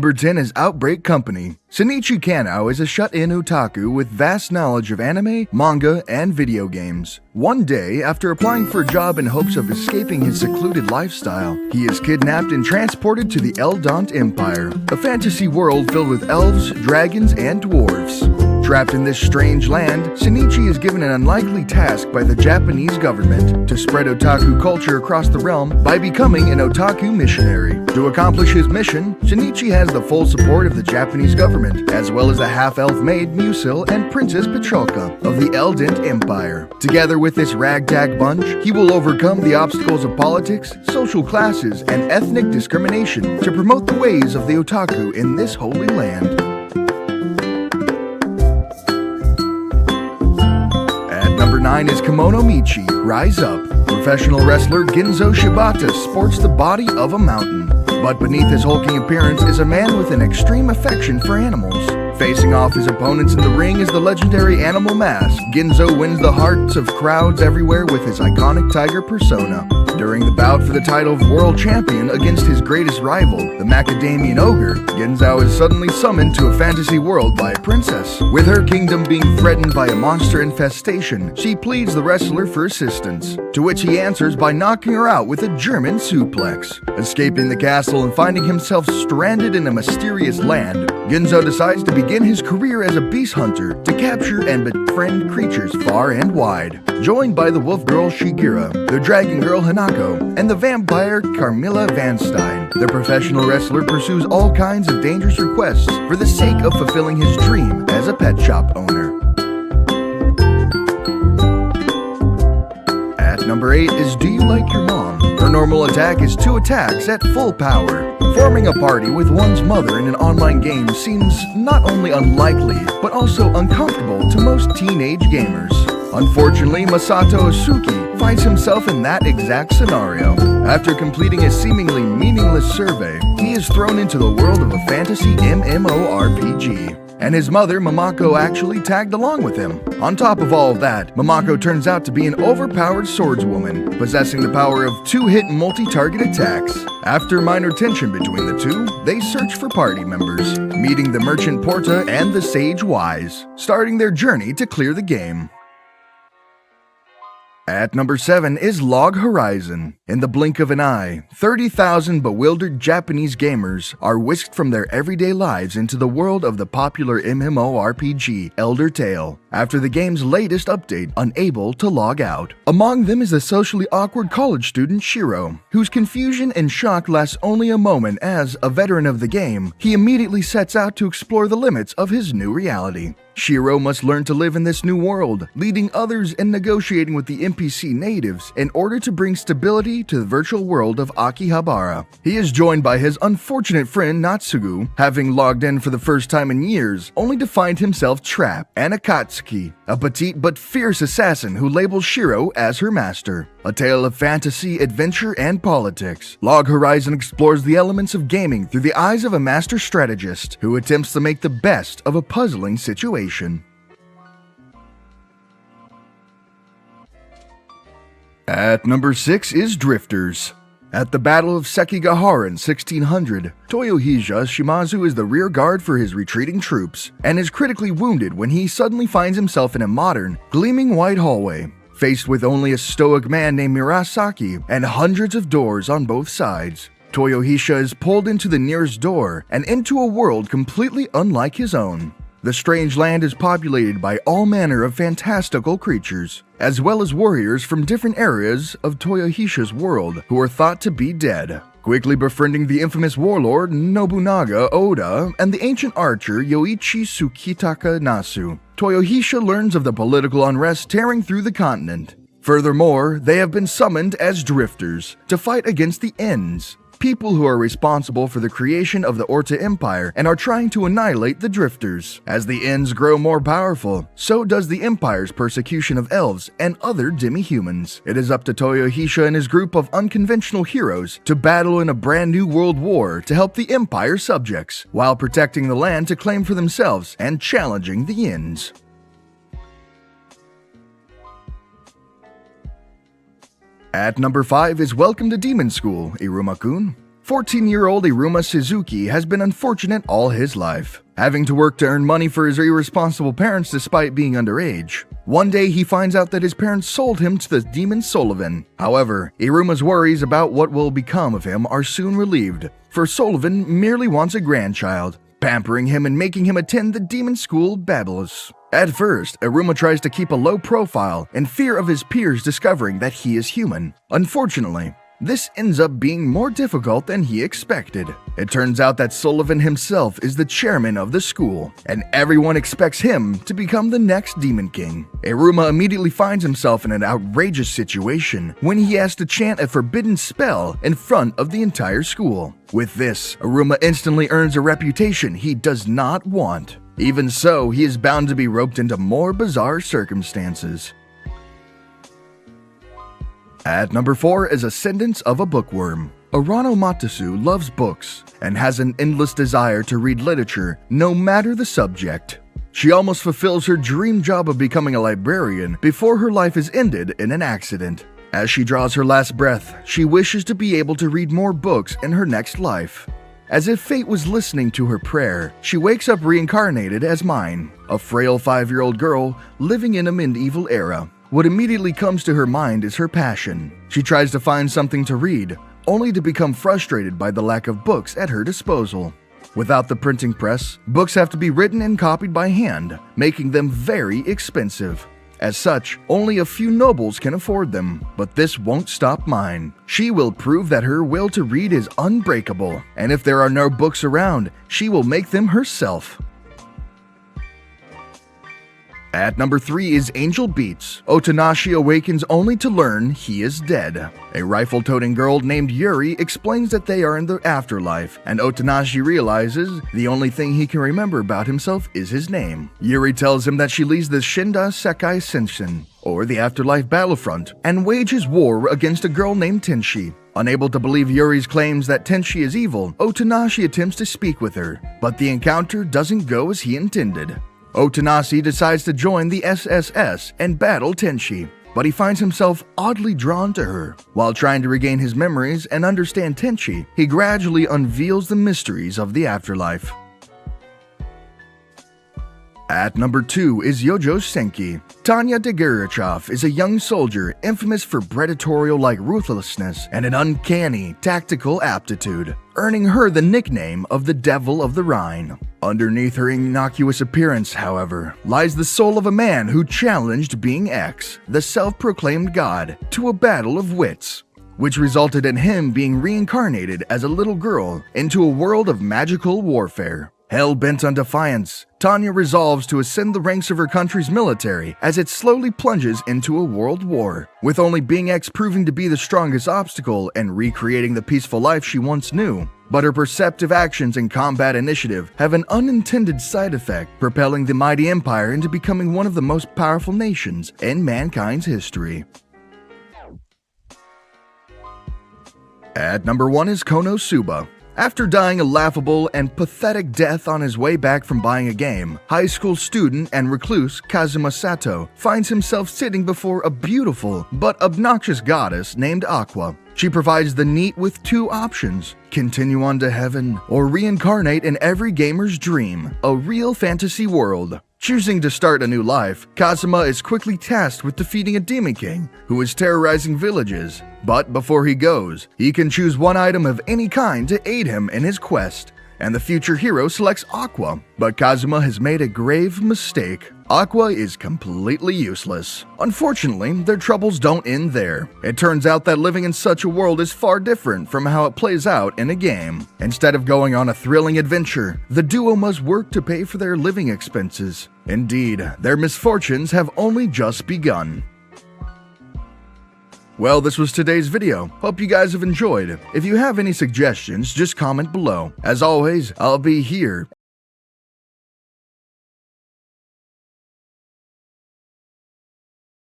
Number 10 is Outbreak Company. Shinichi Kanao is a shut-in otaku with vast knowledge of anime, manga, and video games. One day, after applying for a job in hopes of escaping his secluded lifestyle, he is kidnapped and transported to the Eldont Empire, a fantasy world filled with elves, dragons, and dwarves. Trapped in this strange land, Shinichi is given an unlikely task by the Japanese government to spread otaku culture across the realm by becoming an otaku missionary. To accomplish his mission, Shinichi has the full support of the Japanese government, as well as the half-elf maid Musil and Princess Pecholka of the Eldont Empire. Together with this ragtag bunch, he will overcome the obstacles of politics, social classes, and ethnic discrimination to promote the ways of the otaku in this holy land. Number 9 is Kimono Michi, Rise Up. Professional wrestler Ginzo Shibata sports the body of a mountain. But beneath his hulking appearance is a man with an extreme affection for animals. Facing off his opponents in the ring is the legendary Animal Mask. Ginzo wins the hearts of crowds everywhere with his iconic tiger persona. During the bout for the title of World Champion against his greatest rival, the Macadamian Ogre, Ginzo is suddenly summoned to a fantasy world by a princess. With her kingdom being threatened by a monster infestation, she pleads the wrestler for assistance, to which he answers by knocking her out with a German suplex. Escaping the castle and finding himself stranded in a mysterious land, Ginzo decides to begin his career as a beast hunter to capture and befriend creatures far and wide. Joined by the wolf girl Shigira, the dragon girl Hanako, and the vampire Carmilla Vanstein, the professional wrestler pursues all kinds of dangerous requests for the sake of fulfilling his dream as a pet shop owner. At number 8 is Do You Like Your Mom? Her normal attack is 2 attacks at full power. Forming a party with one's mother in an online game seems not only unlikely, but also uncomfortable to most teenage gamers. Unfortunately, Masato Asuki finds himself in that exact scenario. After completing a seemingly meaningless survey, he is thrown into the world of a fantasy MMORPG. And his mother, Mamako, actually tagged along with him. On top of all of that, Mamako turns out to be an overpowered swordswoman, possessing the power of 2-hit multi-target attacks. After minor tension between the two, they search for party members, meeting the merchant Porta and the sage Wise, starting their journey to clear the game. At number 7 is Log Horizon. In the blink of an eye, 30,000 bewildered Japanese gamers are whisked from their everyday lives into the world of the popular MMORPG Elder Tale, after the game's latest update, unable to log out. Among them is the socially awkward college student Shiro, whose confusion and shock lasts only a moment as, a veteran of the game, he immediately sets out to explore the limits of his new reality. Shiro must learn to live in this new world, leading others and negotiating with the NPC natives in order to bring stability to the virtual world of Akihabara. He is joined by his unfortunate friend Natsugu, having logged in for the first time in years, only to find himself trapped, and Akatsuki, a petite but fierce assassin who labels Shiro as her master. A tale of fantasy, adventure, and politics. Log Horizon explores the elements of gaming through the eyes of a master strategist who attempts to make the best of a puzzling situation. At number 6 is Drifters. At the Battle of Sekigahara in 1600, Toyohisa Shimazu is the rear guard for his retreating troops, and is critically wounded when he suddenly finds himself in a modern, gleaming white hallway. Faced with only a stoic man named Murasaki and hundreds of doors on both sides, Toyohisa is pulled into the nearest door and into a world completely unlike his own. The strange land is populated by all manner of fantastical creatures, as well as warriors from different areas of Toyohisa's world who are thought to be dead. Quickly befriending the infamous warlord Nobunaga Oda and the ancient archer Yoichi Tsukitaka Nasu, Toyohisa learns of the political unrest tearing through the continent. Furthermore, they have been summoned as drifters to fight against the Ends, people who are responsible for the creation of the Orta Empire and are trying to annihilate the drifters. As the Ends grow more powerful, so does the Empire's persecution of elves and other demi-humans. It is up to Toyohisa and his group of unconventional heroes to battle in a brand new world war to help the Empire's subjects, while protecting the land to claim for themselves and challenging the Ends. At number 5 is Welcome to Demon School, Iruma-kun. 14-year-old Iruma Suzuki has been unfortunate all his life, having to work to earn money for his irresponsible parents despite being underage. One day he finds out that his parents sold him to the demon Sullivan. However, Iruma's worries about what will become of him are soon relieved, for Sullivan merely wants a grandchild, pampering him and making him attend the demon school Babylus. At first, Iruma tries to keep a low profile in fear of his peers discovering that he is human. Unfortunately, this ends up being more difficult than he expected. It turns out that Sullivan himself is the chairman of the school, and everyone expects him to become the next Demon King. Iruma immediately finds himself in an outrageous situation when he has to chant a forbidden spell in front of the entire school. With this, Iruma instantly earns a reputation he does not want. Even so, he is bound to be roped into more bizarre circumstances. At number 4 is Ascendance of a Bookworm. Arano Matasu loves books and has an endless desire to read literature no matter the subject. She almost fulfills her dream job of becoming a librarian before her life is ended in an accident. As she draws her last breath, she wishes to be able to read more books in her next life. As if fate was listening to her prayer, she wakes up reincarnated as Mine, a frail 5-year-old girl living in a medieval era. What immediately comes to her mind is her passion. She tries to find something to read, only to become frustrated by the lack of books at her disposal. Without the printing press, books have to be written and copied by hand, making them very expensive. As such, only a few nobles can afford them, but this won't stop Mine. She will prove that her will to read is unbreakable, and if there are no books around, she will make them herself. At number 3 is Angel Beats. Otonashi awakens only to learn he is dead. A rifle-toting girl named Yuri explains that they are in the afterlife, and Otonashi realizes the only thing he can remember about himself is his name. Yuri tells him that she leads the Shinda Sekai Senshin, or the afterlife battlefront, and wages war against a girl named Tenshi. Unable to believe Yuri's claims that Tenshi is evil, Otonashi attempts to speak with her, but the encounter doesn't go as he intended. Otonashi decides to join the SSS and battle Tenshi, but he finds himself oddly drawn to her. While trying to regain his memories and understand Tenshi, he gradually unveils the mysteries of the afterlife. At number 2 is Yojo Senki. Tanya Degurichov is a young soldier infamous for predatorial-like ruthlessness and an uncanny tactical aptitude, earning her the nickname of the Devil of the Rhine. Underneath her innocuous appearance, however, lies the soul of a man who challenged Being X, the self-proclaimed god, to a battle of wits, which resulted in him being reincarnated as a little girl into a world of magical warfare. Hell-bent on defiance, Tanya resolves to ascend the ranks of her country's military as it slowly plunges into a world war, with only Being X proving to be the strongest obstacle and recreating the peaceful life she once knew. But her perceptive actions and combat initiative have an unintended side effect, propelling the mighty empire into becoming one of the most powerful nations in mankind's history. At number 1 is Konosuba. After dying a laughable and pathetic death on his way back from buying a game, high school student and recluse Kazuma Sato finds himself sitting before a beautiful but obnoxious goddess named Aqua. She provides the NEET with 2 options: continue on to heaven or reincarnate in every gamer's dream, a real fantasy world. Choosing to start a new life, Kazuma is quickly tasked with defeating a Demon King who is terrorizing villages. But before he goes, he can choose one item of any kind to aid him in his quest, and the future hero selects Aqua. But Kazuma has made a grave mistake. Aqua is completely useless. Unfortunately, their troubles don't end there. It turns out that living in such a world is far different from how it plays out in a game. Instead of going on a thrilling adventure, the duo must work to pay for their living expenses. Indeed, their misfortunes have only just begun. Well, this was today's video. Hope you guys have enjoyed. If you have any suggestions, just comment below. As always, I'll be here